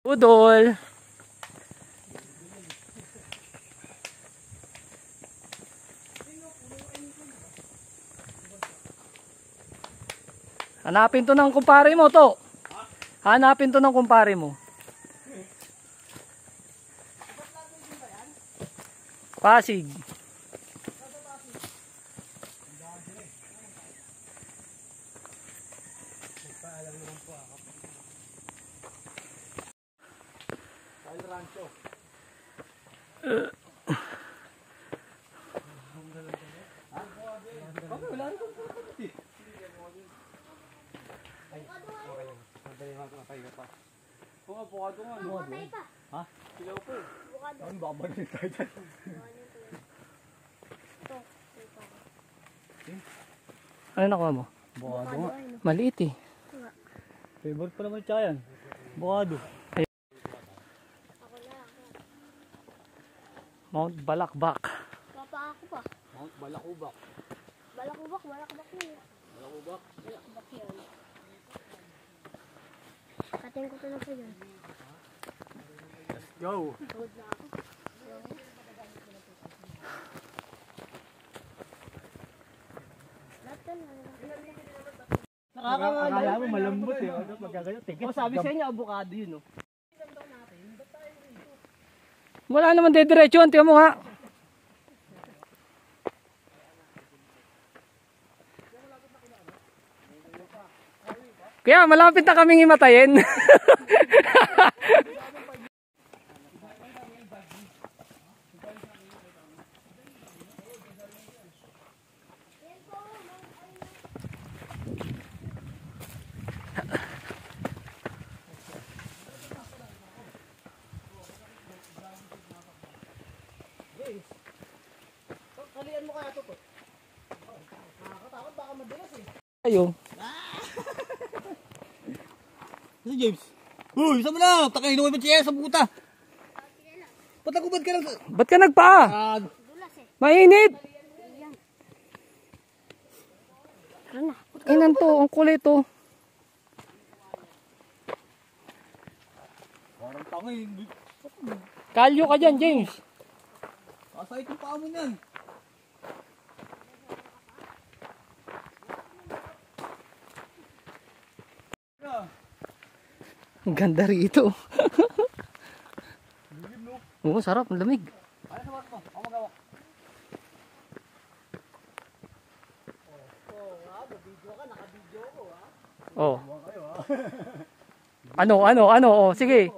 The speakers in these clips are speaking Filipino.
Budol. Hanapin to ng kumpare mo to. Hanapin to ng kumpare mo. Pasig. Ha? Silaw po. Ang babalik tayo dyan. Ano nakuha mo? Bukado nga. Maliit eh. Favorite pa naman siya yan. Bukado. Mount Balakbak. Papa ako pa. Mount Balakubak. Balakubak yun. Balakubak? Balakubak yun. Kating ko na po yun. Go! Good na ako. Akala mo malambot eh. O sabi sa inyo, avocado yun oh. Wala naman dediretsuhan, tiyan mo nga. Kaya malapit na kaming himatayin. Kalian mo kaya ito po? Nakakatakot baka madulas eh. Ayo. Si James. Uy, saan mo na? Takay, inuwi mo siya sa buta. Patagubad ka lang. Ba't ka nagpaa? Dulas eh. Mainit. Ayan. Ano na? Inan to, ang kulit to. Parang tangay. Kalyo ka dyan, James. Kasahit yung paa mo niyan. Ang ganda rito. Oo, sarap, ang lamig. Ano sa mo? Ako magawa. Oh. Ano, oh, sige.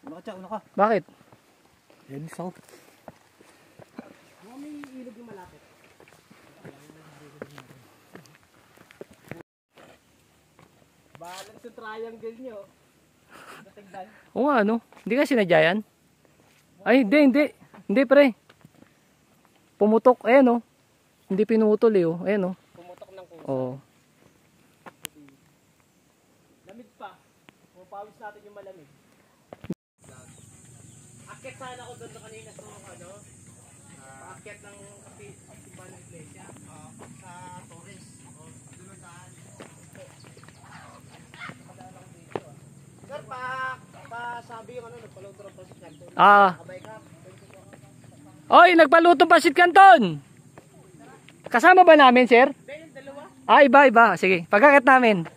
Una ka, Tsa, una ka. Bakit? Yan, south. Balang sa triangle nyo. Oo nga, ano? Hindi ka sinadya yan? Ay, hindi. Hindi, pre. Pumutok, ayan, oh. Hindi pinutol, eh, oh. Ayan, oh. Pumutok ng kusa. Oo. Lamig pa. Pumapawis natin yung malamig. Akyat sana ako doon kanina sa ano? Akyat ng Simbahan ng Iglesia. Sa Torres. Doon saan? Sir, sabi yung ano, nagpaluto ng pasit kanton. Kabay ka. Oy, nagpaluto pasit kanton. Kasama ba namin, sir? Dahil dalawa. Iba. Sige, pagkakat namin.